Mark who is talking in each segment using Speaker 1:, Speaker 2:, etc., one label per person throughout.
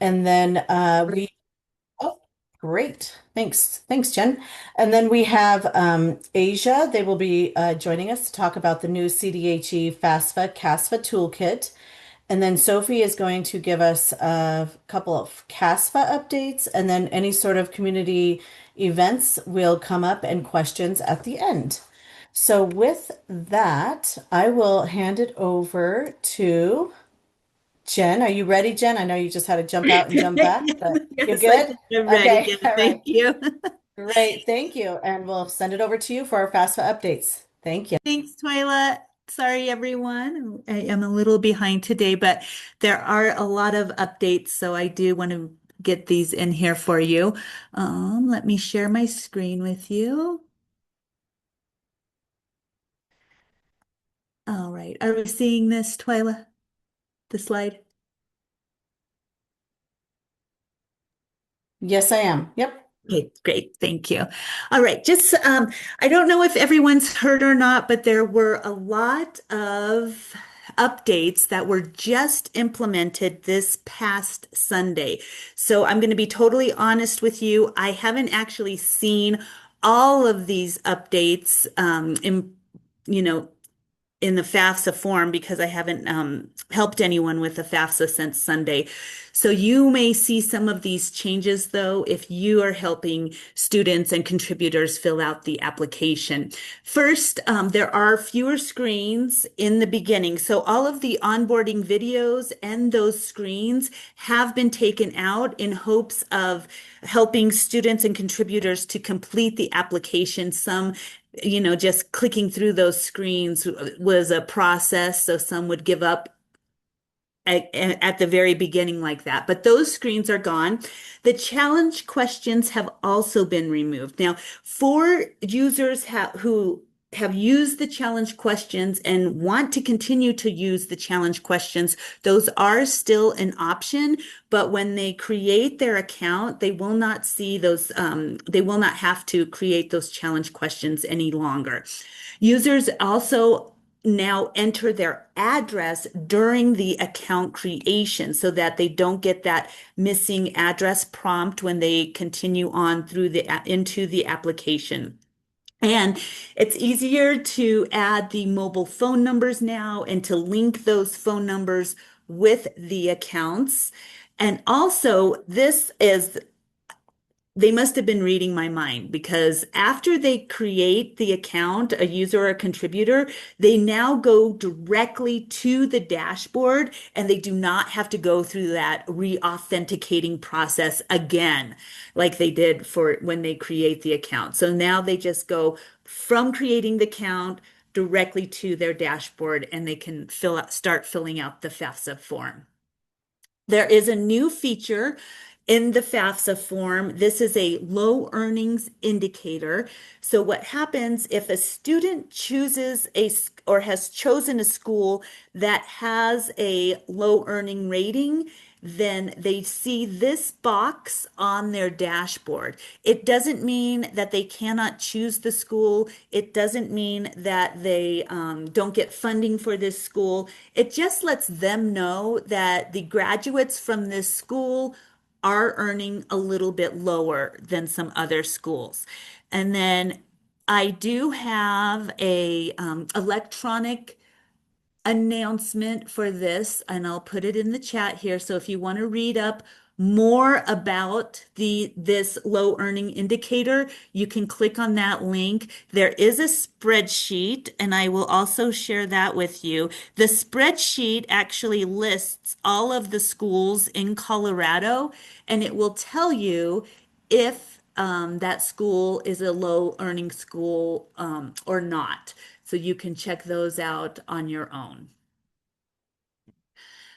Speaker 1: And then oh, great. Thanks, Jen. And then we have Asia. They will be joining us to talk about the new CDHE FAFSA CASFA toolkit. And then Sophie is going to give us a couple of CASFA updates, and then any sort of community events will come up and questions at the end. So with that, I will hand it over to Jen. Are you ready, Jen? I know you just had to jump out and jump back, but you
Speaker 2: Yes, I
Speaker 1: good?
Speaker 2: think I'm ready,
Speaker 1: Okay,
Speaker 2: Jen.
Speaker 1: all right.
Speaker 2: Thank you.
Speaker 1: Great, thank you. And we'll send it over to you for our FAFSA updates. Thank you.
Speaker 2: Thanks, Twyla. Sorry, everyone. I am a little behind today, but there are a lot of updates, so I do want to get these in here for you. Let me share my screen with you. All right. Are we seeing this, Twyla? The slide?
Speaker 1: Yes, I am. Yep.
Speaker 2: Okay, great. Thank you. All right. I don't know if everyone's heard or not, but there were a lot of updates that were just implemented this past Sunday. So I'm going to be totally honest with you. I haven't actually seen all of these updates you know, in the FAFSA form because I haven't helped anyone with the FAFSA since Sunday. So you may see some of these changes though if you are helping students and contributors fill out the application. First, there are fewer screens in the beginning. So all of the onboarding videos and those screens have been taken out in hopes of helping students and contributors to complete the application. Some just clicking through those screens was a process. So some would give up at the very beginning like that. But those screens are gone. The challenge questions have also been removed. Now, for who have used the challenge questions and want to continue to use the challenge questions, those are still an option. But when they create their account, they will not see those, they will not have to create those challenge questions any longer. Users also now enter their address during the account creation so that they don't get that missing address prompt when they continue on through into the application. And it's easier to add the mobile phone numbers now and to link those phone numbers with the accounts. And also, they must have been reading my mind because after they create the account, a user or a contributor, they now go directly to the dashboard and they do not have to go through that re-authenticating process again, like they did for when they create the account. So now they just go from creating the account directly to their dashboard and they can start filling out the FAFSA form. There is a new feature in the FAFSA form. This is a low earnings indicator. So what happens if a student chooses or has chosen a school that has a low earning rating, then they see this box on their dashboard. It doesn't mean that they cannot choose the school. It doesn't mean that they don't get funding for this school. It just lets them know that the graduates from this school are earning a little bit lower than some other schools. And then I do have a electronic announcement for this, and I'll put it in the chat here. So if you want to read up more about this low earning indicator, you can click on that link. There is a spreadsheet, and I will also share that with you. The spreadsheet actually lists all of the schools in Colorado, and it will tell you if that school is a low earning school or not. So you can check those out on your own.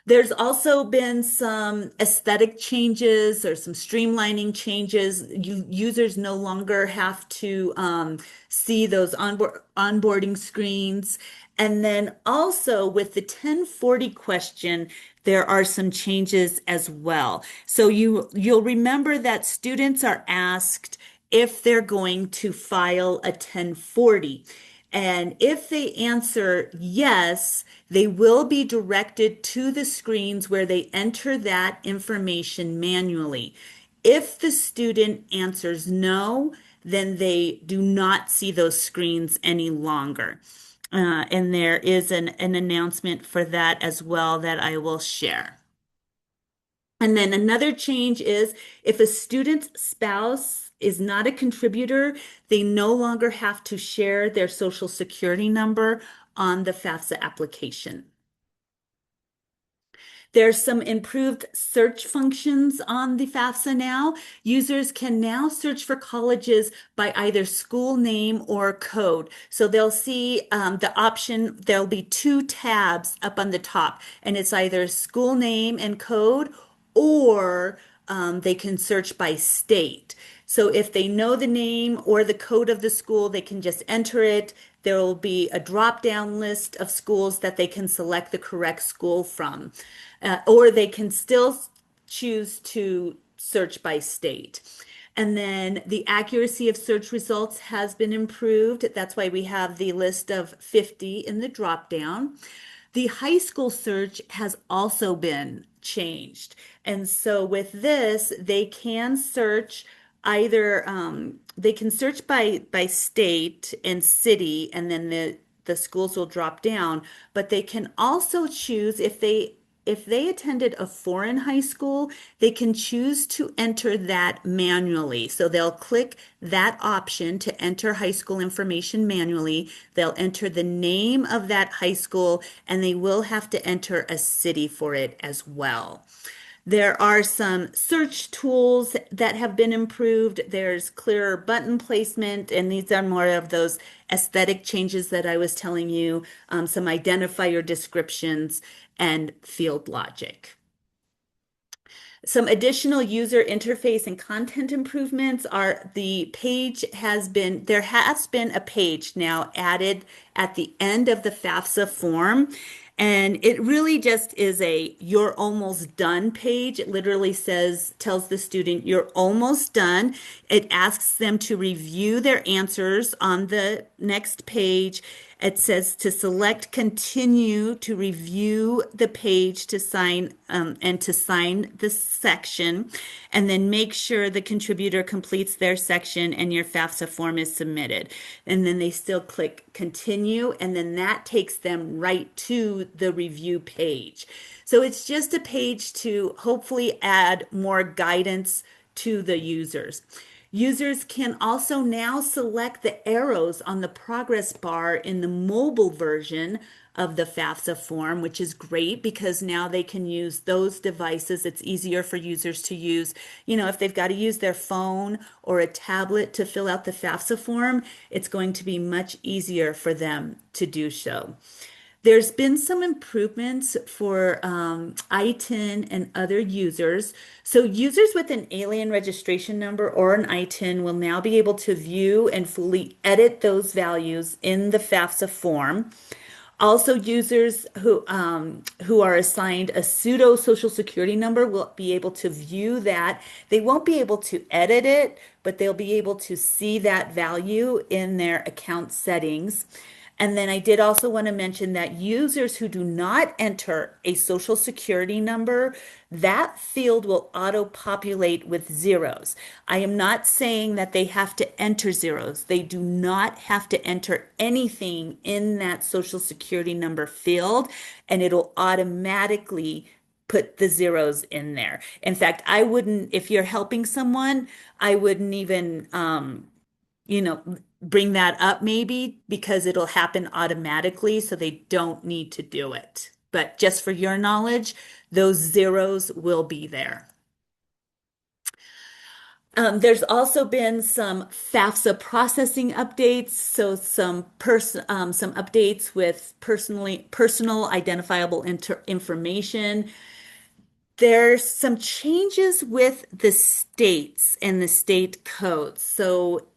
Speaker 2: There's also been some aesthetic changes or some streamlining changes. Users no longer have to see those onboarding screens. And then also with the 1040 question, there are some changes as well. So you'll remember that students are asked if they're going to file a 1040. And if they answer yes, they will be directed to the screens where they enter that information manually. If the student answers no, then they do not see those screens any longer. And there is an announcement for that as well that I will share. And then another change is if a student's spouse is not a contributor, they no longer have to share their social security number on the FAFSA application. There's some improved search functions on the FAFSA now. Users can now search for colleges by either school name or code. So they'll see the option, there'll be two tabs up on the top, and it's either school name and code, or they can search by state. So if they know the name or the code of the school, they can just enter it. There will be a drop-down list of schools that they can select the correct school from. Or they can still choose to search by state. And then the accuracy of search results has been improved. That's why we have the list of 50 in the drop-down. The high school search has also been changed. And so with this, they can search either they can search by state and city, and then the schools will drop down, but they can also choose if they attended a foreign high school, they can choose to enter that manually. So they'll click that option to enter high school information manually. They'll enter the name of that high school, and they will have to enter a city for it as well. There are some search tools that have been improved. There's clearer button placement, and these are more of those aesthetic changes that I was telling you, some identifier descriptions and field logic. Some additional user interface and content improvements are there has been a page now added at the end of the FAFSA form. And it really just is a "you're almost done" page. It literally tells the student you're almost done. It asks them to review their answers on the next page. It says to select continue to review the page to sign and to sign the section, and then make sure the contributor completes their section and your FAFSA form is submitted. And then they still click continue, and then that takes them right to the review page. So it's just a page to hopefully add more guidance to the users. Users can also now select the arrows on the progress bar in the mobile version of the FAFSA form, which is great because now they can use those devices. It's easier for users to use, if they've got to use their phone or a tablet to fill out the FAFSA form, it's going to be much easier for them to do so. There's been some improvements for ITIN and other users. So users with an alien registration number or an ITIN will now be able to view and fully edit those values in the FAFSA form. Also, users who are assigned a pseudo social security number will be able to view that. They won't be able to edit it, but they'll be able to see that value in their account settings. And then I did also want to mention that users who do not enter a social security number, that field will auto-populate with zeros. I am not saying that they have to enter zeros. They do not have to enter anything in that social security number field, and it'll automatically put the zeros in there. In fact, if you're helping someone, I wouldn't even you know, bring that up maybe because it'll happen automatically, so they don't need to do it. But just for your knowledge, those zeros will be there. There's also been some FAFSA processing updates, so some updates with personal identifiable information. There's some changes with the states and the state codes. So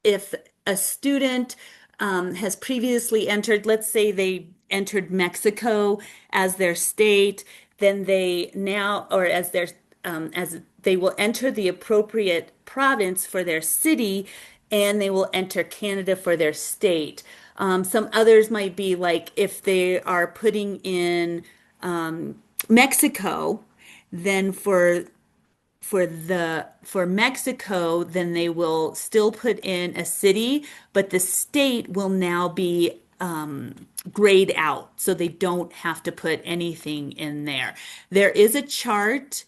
Speaker 2: if a student has previously entered, let's say they entered Mexico as their state, then they now, or as they will enter the appropriate province for their city, and they will enter Canada for their state. Some others might be like if they are putting in Mexico, then for Mexico, then they will still put in a city, but the state will now be grayed out, so they don't have to put anything in there. There is a chart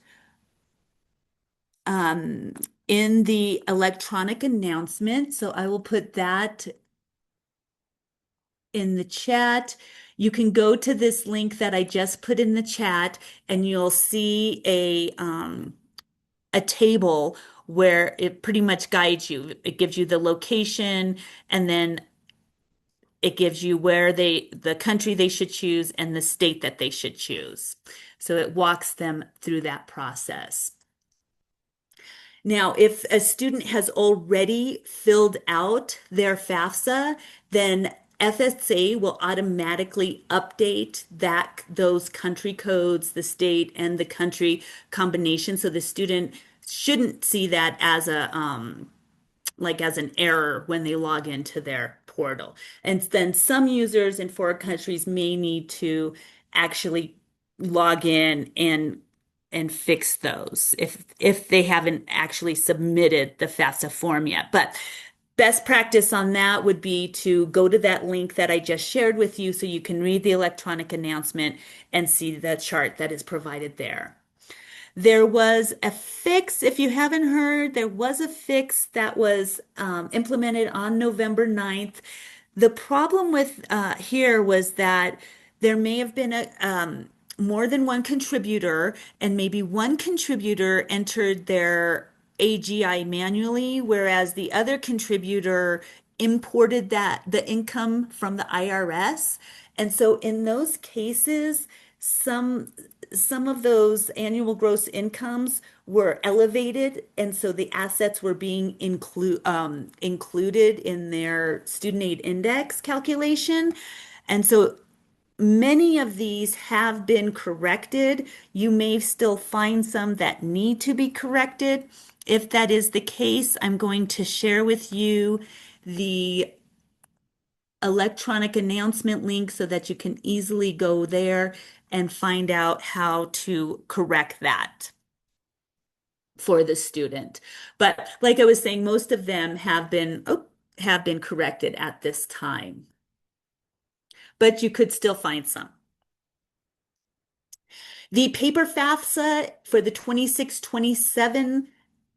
Speaker 2: um, in the electronic announcement, so I will put that in the chat. You can go to this link that I just put in the chat, and you'll see a table where it pretty much guides you. It gives you the location, and then it gives you the country they should choose and the state that they should choose. So it walks them through that process. Now, if a student has already filled out their FAFSA, then FSA will automatically update those country codes, the state and the country combination. So the student shouldn't see that as as an error when they log into their portal. And then some users in foreign countries may need to actually log in and fix those if they haven't actually submitted the FAFSA form yet. But best practice on that would be to go to that link that I just shared with you so you can read the electronic announcement and see the chart that is provided there. There was a fix, if you haven't heard, there was a fix that was implemented on November 9th. The problem with here was that there may have been more than one contributor, and maybe one contributor entered their AGI manually, whereas the other contributor imported the income from the IRS. And so in those cases, some some of those annual gross incomes were elevated, and so the assets were being included in their student aid index calculation. And so many of these have been corrected. You may still find some that need to be corrected. If that is the case, I'm going to share with you the electronic announcement link so that you can easily go there and find out how to correct that for the student. But like I was saying, most of them have been corrected at this time, but you could still find some. The paper FAFSA for the 26-27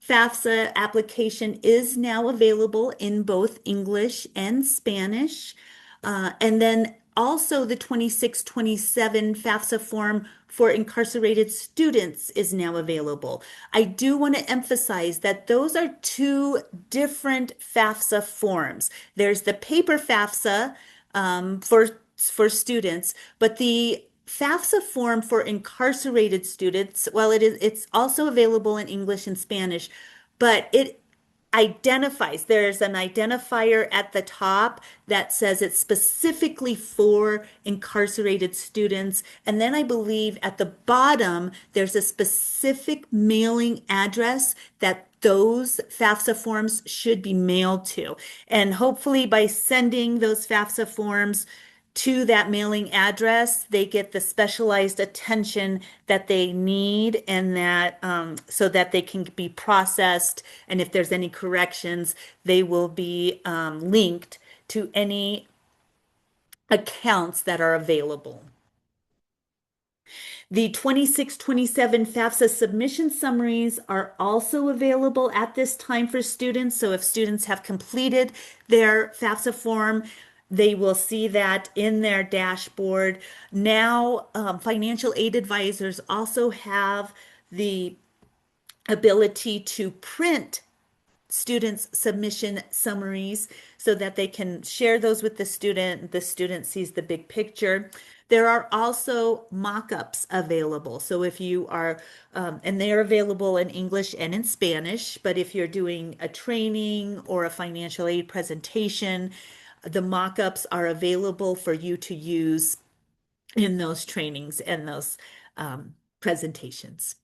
Speaker 2: FAFSA application is now available in both English and Spanish. And then also the 26-27 FAFSA form for incarcerated students is now available. I do want to emphasize that those are two different FAFSA forms. There's the paper FAFSA for students, but the FAFSA form for incarcerated students, well, it's also available in English and Spanish, but it there's an identifier at the top that says it's specifically for incarcerated students. And then I believe at the bottom, there's a specific mailing address that those FAFSA forms should be mailed to. And hopefully by sending those FAFSA forms to that mailing address, they get the specialized attention that they need, and that so that they can be processed. And if there's any corrections, they will be linked to any accounts that are available. The 26-27 FAFSA submission summaries are also available at this time for students. So if students have completed their FAFSA form, they will see that in their dashboard. Now, financial aid advisors also have the ability to print students' submission summaries so that they can share those with the student. The student sees the big picture. There are also mock-ups available. So if you are, and they are available in English and in Spanish, but if you're doing a training or a financial aid presentation, the mock-ups are available for you to use in those trainings and those presentations.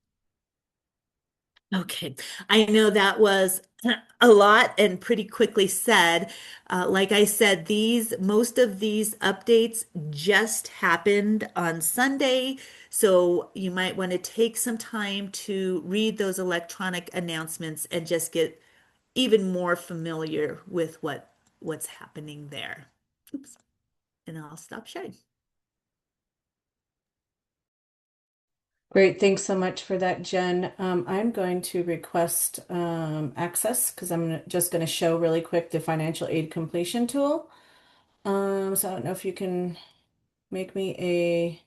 Speaker 2: Okay, I know that was a lot and pretty quickly said. Like I said, most of these updates just happened on Sunday, so you might want to take some time to read those electronic announcements and just get even more familiar with what's happening there. Oops, and I'll stop sharing.
Speaker 1: Great, thanks so much for that, Jen. I'm going to request access because just going to show really quick the financial aid completion tool. So I don't know if you can make me a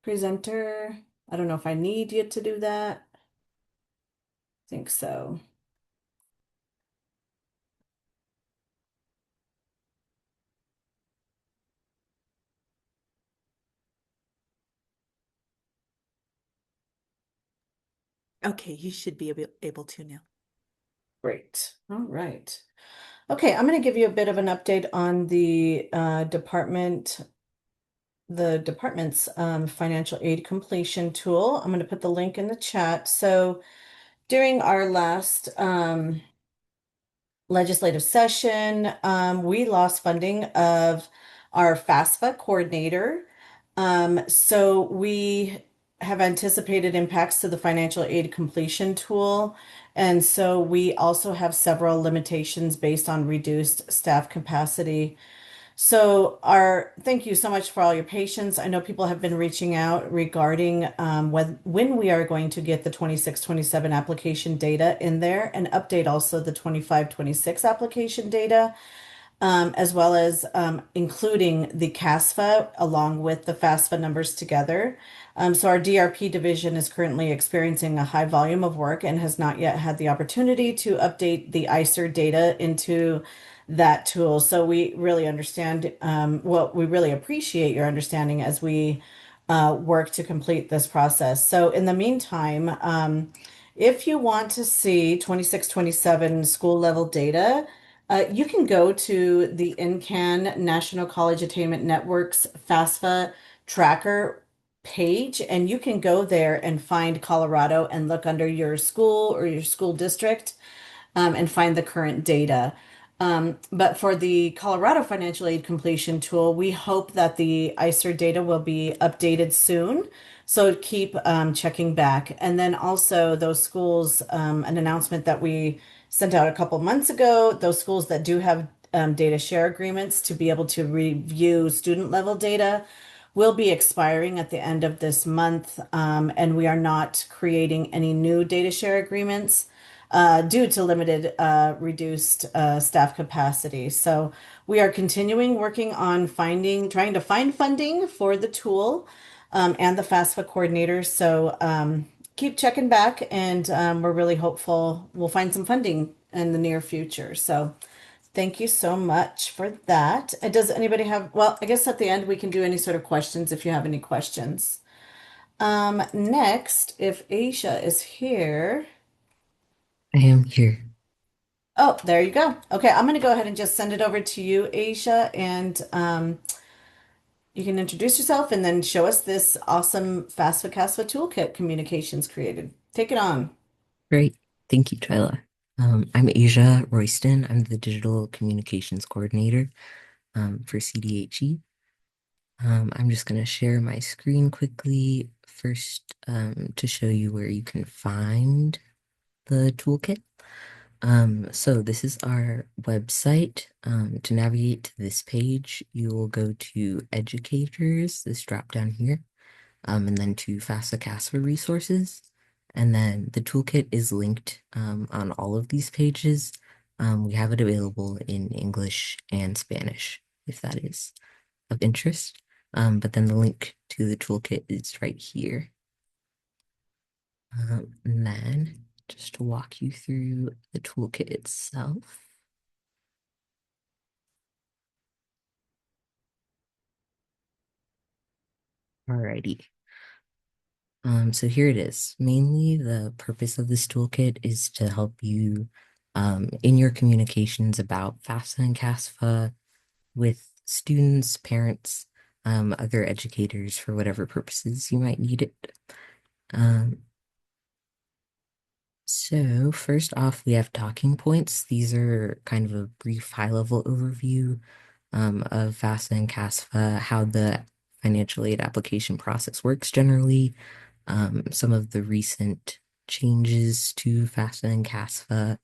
Speaker 1: presenter. I don't know if I need you to do that. I think so.
Speaker 2: Okay, you should be able to now.
Speaker 1: Great. All right. Okay, I'm going to give you a bit of an update on the department's financial aid completion tool. I'm going to put the link in the chat. So during our last legislative session, we lost funding of our FAFSA coordinator. So we have anticipated impacts to the financial aid completion tool. And so we also have several limitations based on reduced staff capacity. So thank you so much for all your patience. I know people have been reaching out regarding when we are going to get the 26-27 application data in there and update also the 25-26 application data, as well as including the CASFA along with the FAFSA numbers together. So our DRP division is currently experiencing a high volume of work and has not yet had the opportunity to update the ICER data into that tool. So we really understand, well, we really appreciate your understanding as we work to complete this process. So in the meantime, if you want to see 26-27 school level data, you can go to the NCAN National College Attainment Network's FAFSA tracker page, and you can go there and find Colorado and look under your school or your school district and find the current data. But for the Colorado Financial Aid Completion Tool, we hope that the ICER data will be updated soon. So keep checking back. And then also those schools, an announcement that we sent out a couple months ago, those schools that do have data share agreements to be able to review student level data will be expiring at the end of this month. And we are not creating any new data share agreements due to limited reduced staff capacity. So we are continuing working on trying to find funding for the tool and the FAFSA coordinators. So keep checking back, and we're really hopeful we'll find some funding in the near future. So thank you so much for that. Does anybody have, well, I guess at the end we can do any sort of questions if you have any questions. Next, if Asia is here.
Speaker 3: I am here.
Speaker 1: Oh, there you go. Okay, I'm going to go ahead and just send it over to you, Asia, and you can introduce yourself and then show us this awesome FAFSA CASFA toolkit communications created. Take it on.
Speaker 3: Great. Thank you, Twyla. I'm Asia Royston. I'm the Digital Communications Coordinator for CDHE. I'm just going to share my screen quickly first to show you where you can find the toolkit. So this is our website. To navigate to this page, you will go to Educators, this drop down here. And then to FAFSA CASFA resources. And then the toolkit is linked on all of these pages. We have it available in English and Spanish, if that is of interest. But then the link to the toolkit is right here. And then just to walk you through the toolkit itself. Alrighty. So here it is. Mainly the purpose of this toolkit is to help you in your communications about FAFSA and CASFA with students, parents, other educators for whatever purposes you might need it. Um, So, first off, we have talking points. These are kind of a brief high-level overview of FAFSA and CASFA, how the financial aid application process works generally, some of the recent changes to FAFSA and CASFA,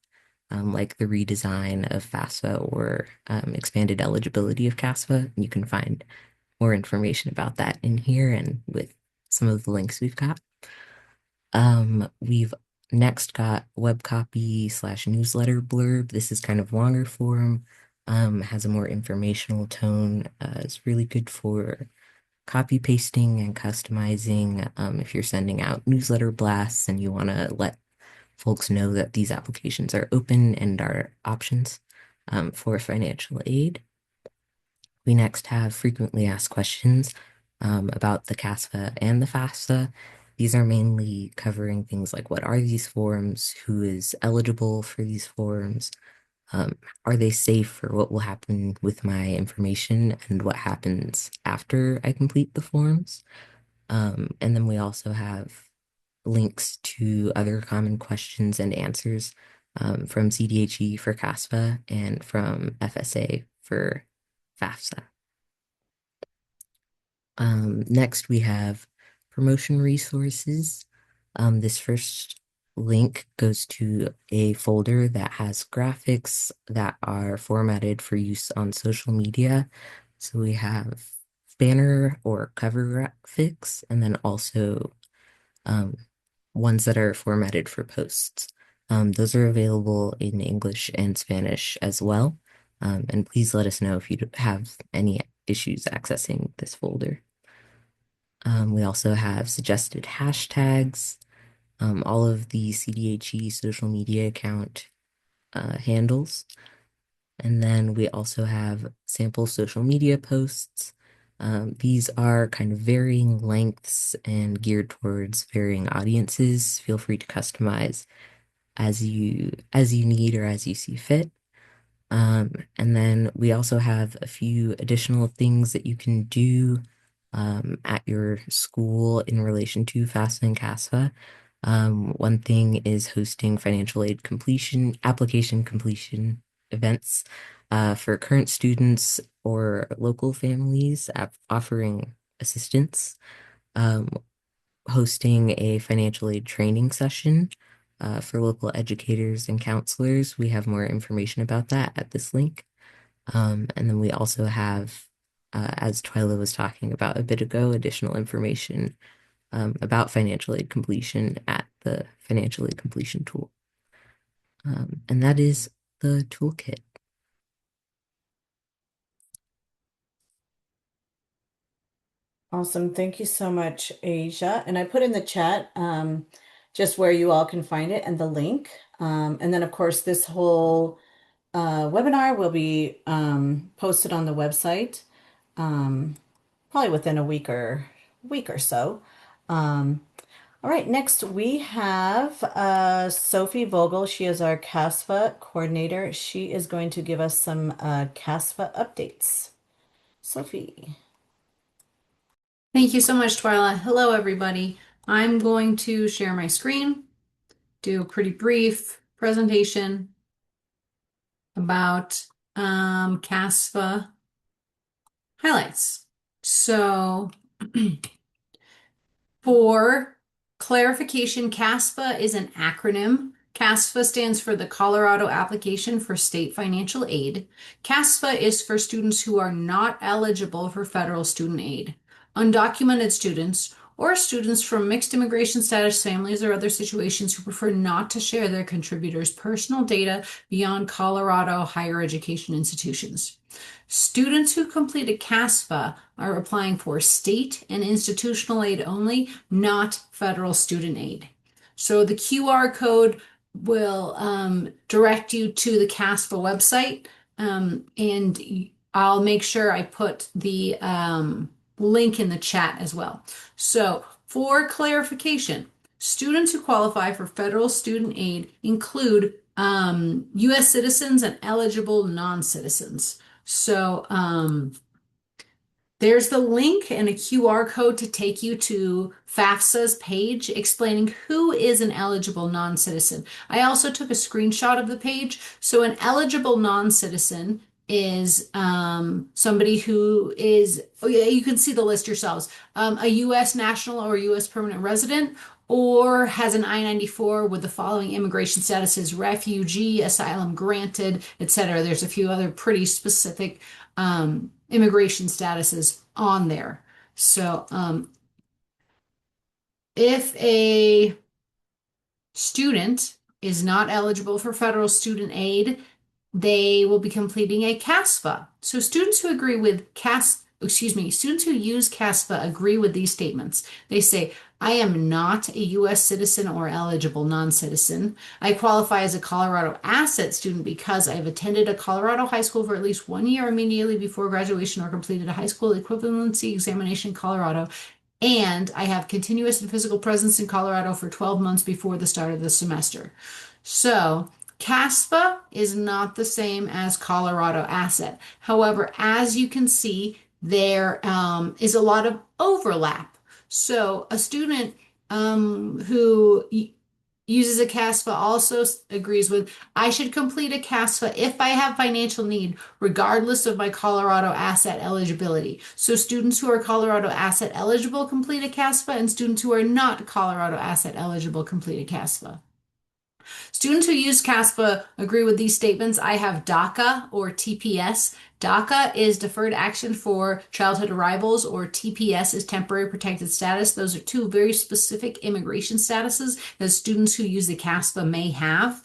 Speaker 3: like the redesign of FAFSA or expanded eligibility of CASFA. You can find more information about that in here and with some of the links we've got. We've next got web copy slash newsletter blurb. This is kind of longer form, has a more informational tone. It's really good for copy pasting and customizing. If you're sending out newsletter blasts and you want to let folks know that these applications are open and are options for financial aid. We next have frequently asked questions about the CASFA and the FAFSA. These are mainly covering things like what are these forms, who is eligible for these forms, are they safe, for what will happen with my information, and what happens after I complete the forms. And then we also have links to other common questions and answers from CDHE for CASFA and from FSA for FAFSA. Next, we have promotion resources. This first link goes to a folder that has graphics that are formatted for use on social media. So we have banner or cover graphics, and then also um, ones that are formatted for posts. Those are available in English and Spanish as well. And please let us know if you have any issues accessing this folder. We also have suggested hashtags, all of the CDHE social media account handles. And then we also have sample social media posts. These are kind of varying lengths and geared towards varying audiences. Feel free to customize as you need or as you see fit. And then we also have a few additional things that you can do at your school in relation to FAFSA and CASFA. One thing is hosting financial aid completion, application completion events for current students or local families offering assistance. Um, Hosting a financial aid training session for local educators and counselors. We have more information about that at this link. And then we also have, as Twyla was talking about a bit ago, additional information about financial aid completion at the financial aid completion tool. And that is the toolkit.
Speaker 1: Awesome. Thank you so much, Asia. And I put in the chat just where you all can find it and the link. And then, of course, this whole webinar will be posted on the website probably within a week or so. All right, next we have Sophie Vogel. She is our CASFA coordinator. She is going to give us some CASFA updates. Sophie.
Speaker 4: Thank you so much, Twyla. Hello, everybody. I'm going to share my screen, do a pretty brief presentation about CASFA highlights. So for clarification, CASFA is an acronym. CASFA stands for the Colorado Application for State Financial Aid. CASFA is for students who are not eligible for federal student aid. Undocumented students or students from mixed immigration status families or other situations who prefer not to share their contributors' personal data beyond Colorado higher education institutions. Students who complete a CASFA are applying for state and institutional aid only, not federal student aid. So the QR code will direct you to the CASFA website, and I'll make sure I put the link in the chat as well. So for clarification, students who qualify for federal student aid include U.S. citizens and eligible non-citizens. So There's the link and a QR code to take you to FAFSA's page explaining who is an eligible non-citizen. I also took a screenshot of the page. So an eligible non-citizen is somebody who is, oh yeah, you can see the list yourselves, a U.S. national or U.S. permanent resident, or has an I-94 with the following immigration statuses: refugee, asylum granted, etc. There's a few other pretty specific immigration statuses on there. So if a student is not eligible for federal student aid, they will be completing a CASFA. So students who agree with students who use CASFA agree with these statements. They say, I am not a U.S. citizen or eligible non-citizen. I qualify as a Colorado asset student because I have attended a Colorado high school for at least 1 year immediately before graduation or completed a high school equivalency examination in Colorado. And I have continuous and physical presence in Colorado for 12 months before the start of the semester. So CASFA is not the same as Colorado Asset. However, as you can see, there is a lot of overlap. So a student who uses a CASFA also agrees with, I should complete a CASFA if I have financial need, regardless of my Colorado asset eligibility. So students who are Colorado asset eligible complete a CASFA, and students who are not Colorado asset eligible complete a CASFA. Students who use CASFA agree with these statements. I have DACA or TPS. DACA is Deferred Action for Childhood Arrivals, or TPS is Temporary Protected Status. Those are two very specific immigration statuses that students who use the CASFA may have.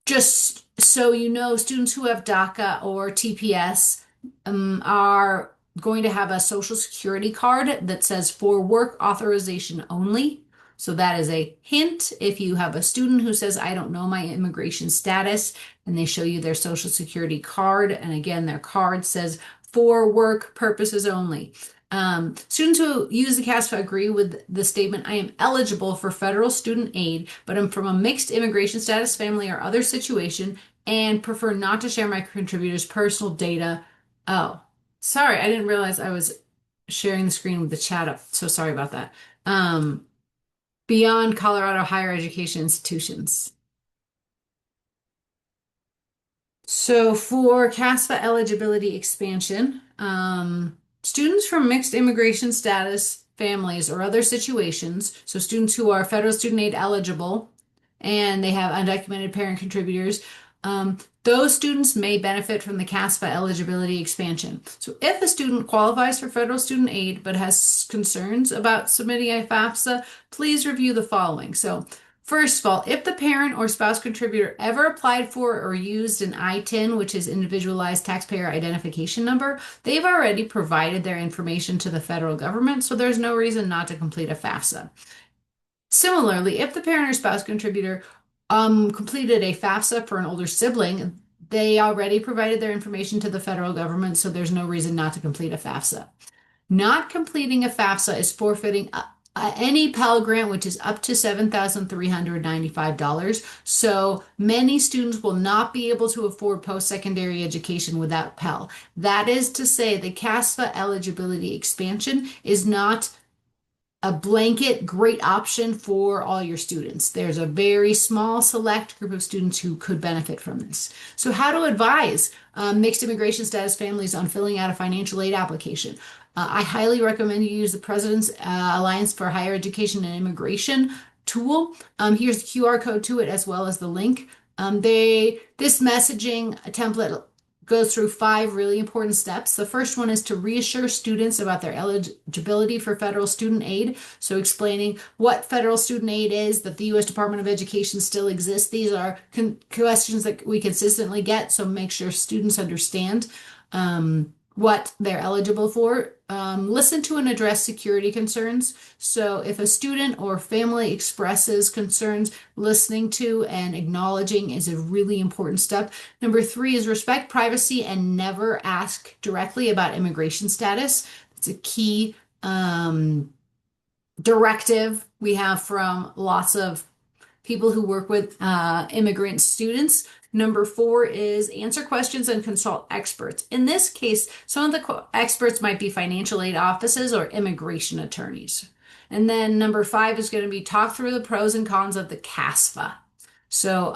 Speaker 4: Just so you know, students who have DACA or TPS are going to have a Social Security card that says for work authorization only. So that is a hint. If you have a student who says, I don't know my immigration status, and they show you their Social Security card, and again, their card says for work purposes only. Students who use the CASFA agree with the statement, I am eligible for federal student aid, but I'm from a mixed immigration status family or other situation and prefer not to share my contributors' personal data. Oh, sorry, I didn't realize I was sharing the screen with the chat up. So sorry about that. Beyond Colorado higher education institutions. So for CASFA eligibility expansion, students from mixed immigration status families or other situations, so students who are federal student aid eligible and they have undocumented parent contributors, those students may benefit from the CASFA eligibility expansion. So if a student qualifies for federal student aid but has concerns about submitting a FAFSA, please review the following. So first of all, if the parent or spouse contributor ever applied for or used an ITIN, which is Individualized Taxpayer Identification Number, they've already provided their information to the federal government, so there's no reason not to complete a FAFSA. Similarly, if the parent or spouse contributor completed a FAFSA for an older sibling, they already provided their information to the federal government, so there's no reason not to complete a FAFSA. Not completing a FAFSA is forfeiting any Pell Grant, which is up to $7,395. So many students will not be able to afford post-secondary education without Pell. That is to say, the CASFA eligibility expansion is not a blanket great option for all your students. There's a very small select group of students who could benefit from this. So how to advise mixed immigration status families on filling out a financial aid application. I highly recommend you use the President's Alliance for Higher Education and Immigration tool. Here's the QR code to it as well as the link. This messaging template goes through 5 really important steps. The first one is to reassure students about their eligibility for federal student aid. So explaining what federal student aid is, that the U.S. Department of Education still exists. These are questions that we consistently get, so make sure students understand what they're eligible for. Listen to and address security concerns. So if a student or family expresses concerns, listening to and acknowledging is a really important step. Number 3 is respect privacy and never ask directly about immigration status. It's a key directive we have from lots of people who work with immigrant students. Number 4 is answer questions and consult experts. In this case, some of the experts might be financial aid offices or immigration attorneys. And then number 5 is going to be talk through the pros and cons of the CASFA. So,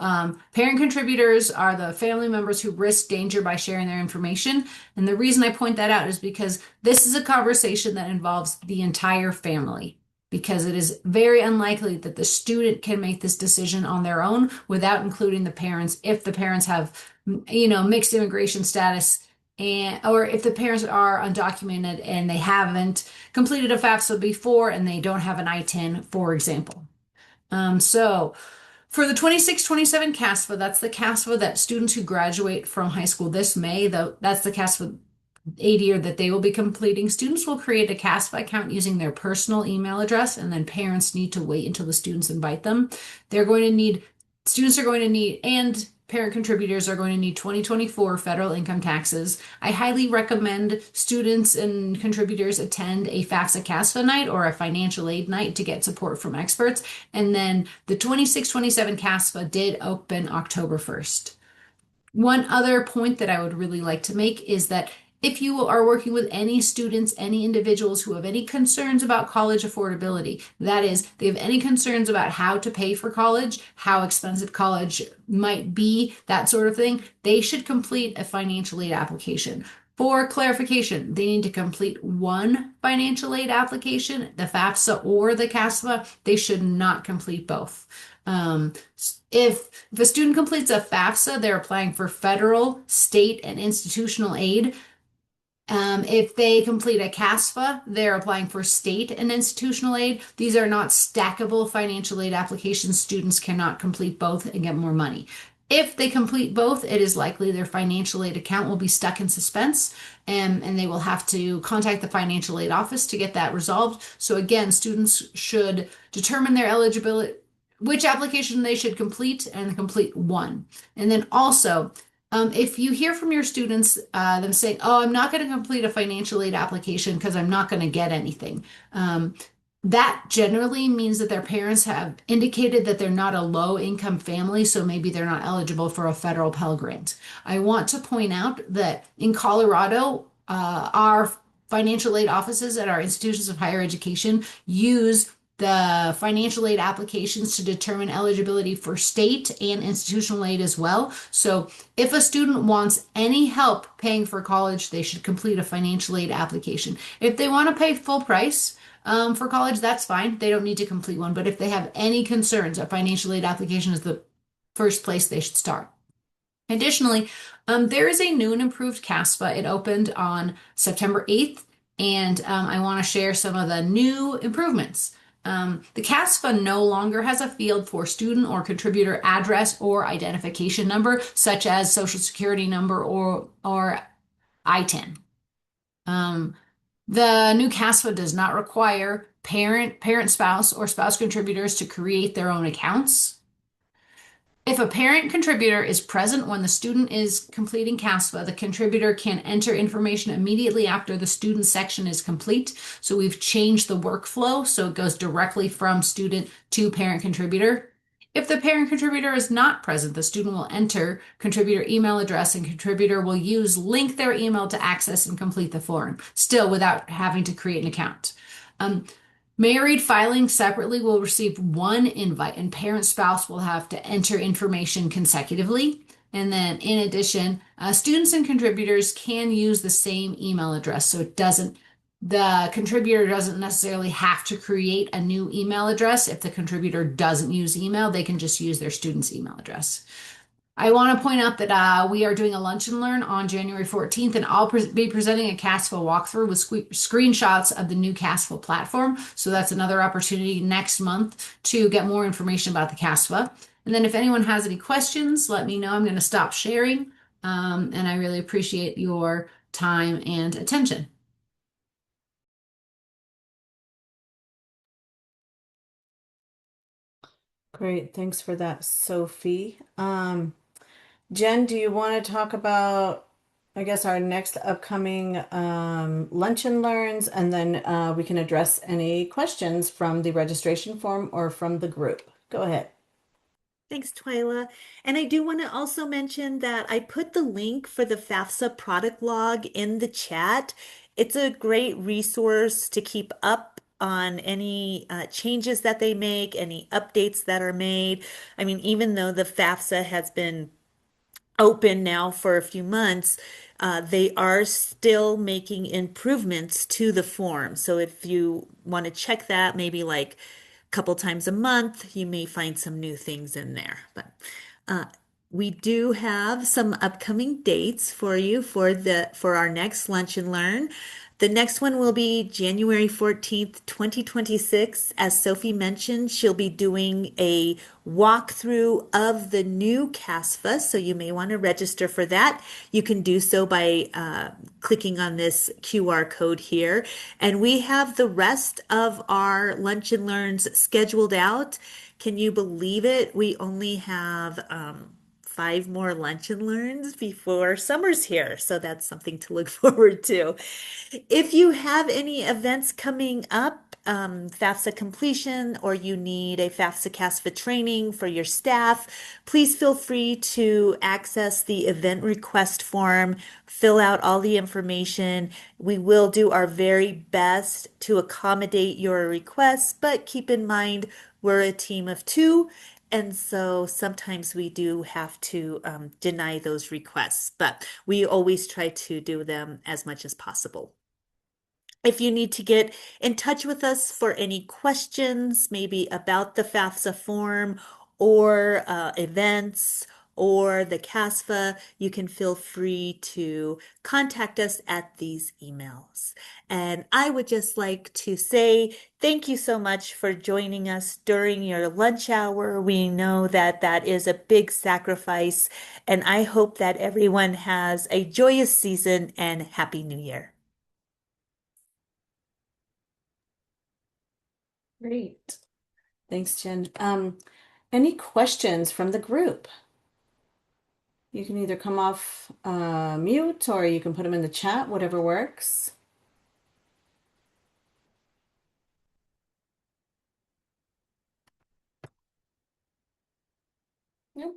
Speaker 4: parent contributors are the family members who risk danger by sharing their information. And the reason I point that out is because this is a conversation that involves the entire family, because it is very unlikely that the student can make this decision on their own without including the parents if the parents have, mixed immigration status. Or if the parents are undocumented and they haven't completed a FAFSA before and they don't have an I-10, for example. So for the 26-27 CASFA, that's the CASFA that students who graduate from high school this May, that's the CASFA aid year that they will be completing. Students will create a CASFA account using their personal email address, and then parents need to wait until the students invite them. Students are going to need, and parent contributors are going to need 2024 federal income taxes. I highly recommend students and contributors attend a FAFSA CASFA night or a financial aid night to get support from experts. And then the 26-27 CASFA did open October 1st. One other point that I would really like to make is that if you are working with any students, any individuals who have any concerns about college affordability, that is, they have any concerns about how to pay for college, how expensive college might be, that sort of thing, they should complete a financial aid application. For clarification, they need to complete one financial aid application, the FAFSA or the CASFA. They should not complete both. If a student completes a FAFSA, they're applying for federal, state, and institutional aid. If they complete a CASFA, they're applying for state and institutional aid. These are not stackable financial aid applications. Students cannot complete both and get more money. If they complete both, it is likely their financial aid account will be stuck in suspense, and they will have to contact the financial aid office to get that resolved. So again, students should determine their eligibility, which application they should complete, and complete one. And then also, if you hear from your students, them saying, "Oh, I'm not going to complete a financial aid application because I'm not going to get anything," that generally means that their parents have indicated that they're not a low income family, so maybe they're not eligible for a federal Pell Grant. I want to point out that in Colorado, our financial aid offices at our institutions of higher education use the financial aid applications to determine eligibility for state and institutional aid as well. So if a student wants any help paying for college, they should complete a financial aid application. If they want to pay full price for college, that's fine. They don't need to complete one. But if they have any concerns, a financial aid application is the first place they should start. Additionally, there is a new and improved CASFA. It opened on September 8th, and I want to share some of the new improvements. The CASFA no longer has a field for student or contributor address or identification number, such as social security number or I-10. The new CASFA does not require parent, spouse, or spouse contributors to create their own accounts. If a parent contributor is present when the student is completing CASFA, the contributor can enter information immediately after the student section is complete. So we've changed the workflow so it goes directly from student to parent contributor. If the parent contributor is not present, the student will enter contributor email address and contributor will link their email to access and complete the form, still without having to create an account. Married filing separately will receive one invite, and parent spouse will have to enter information consecutively. And then in addition, students and contributors can use the same email address. So the contributor doesn't necessarily have to create a new email address. If the contributor doesn't use email, they can just use their student's email address. I want to point out that we are doing a lunch and learn on January 14th, and I'll be presenting a CASFA walkthrough with screenshots of the new CASFA platform. So that's another opportunity next month to get more information about the CASFA. And then if anyone has any questions, let me know. I'm going to stop sharing, and I really appreciate your time and attention.
Speaker 1: Great. Thanks for that, Sophie. Jen, do you want to talk about, I guess, our next upcoming lunch and learns, and then we can address any questions from the registration form or from the group. Go ahead.
Speaker 2: Thanks, Twyla. And I do want to also mention that I put the link for the FAFSA product log in the chat. It's a great resource to keep up on any changes that they make, any updates that are made. I mean, even though the FAFSA has been open now for a few months, they are still making improvements to the form. So if you want to check that, maybe like a couple times a month, you may find some new things in there. But uh, we do have some upcoming dates for you for our next Lunch and Learn. The next one will be January 14th, 2026. As Sophie mentioned, she'll be doing a walkthrough of the new CASFA, so you may want to register for that. You can do so by clicking on this QR code here. And we have the rest of our Lunch and Learns scheduled out. Can you believe it? We only have 5 more Lunch and Learns before summer's here. So that's something to look forward to. If you have any events coming up, FAFSA completion, or you need a FAFSA CASFA training for your staff, please feel free to access the event request form, fill out all the information. We will do our very best to accommodate your requests, but keep in mind we're a team of two. And so sometimes we do have to deny those requests, but we always try to do them as much as possible. If you need to get in touch with us for any questions, maybe about the FAFSA form or events or the CASFA, you can feel free to contact us at these emails. And I would just like to say thank you so much for joining us during your lunch hour. We know that that is a big sacrifice, and I hope that everyone has a joyous season and Happy New Year.
Speaker 1: Great. Thanks, Jen. Any questions from the group? You can either come off mute or you can put them in the chat, whatever works. Yep.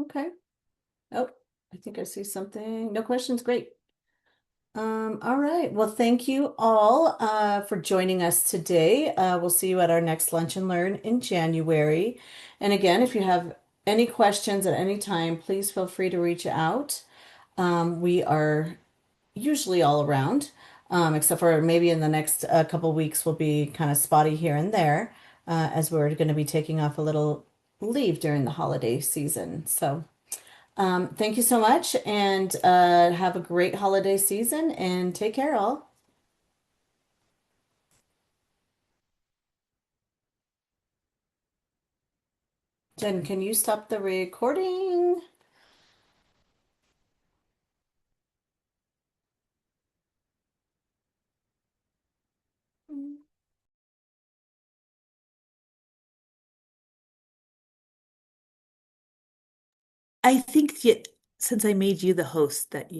Speaker 1: Okay. Oh, I think I see something. No questions. Great. All right. Well, thank you all for joining us today. We'll see you at our next Lunch and Learn in January. And again, if you have any questions at any time, please feel free to reach out. We are usually all around, except for maybe in the next couple weeks we'll be kind of spotty here and there, as we're going to be taking off a little leave during the holiday season. So. Thank you so much and have a great holiday season and take care all. Jen, can you stop the recording?
Speaker 2: I think since I made you the host that you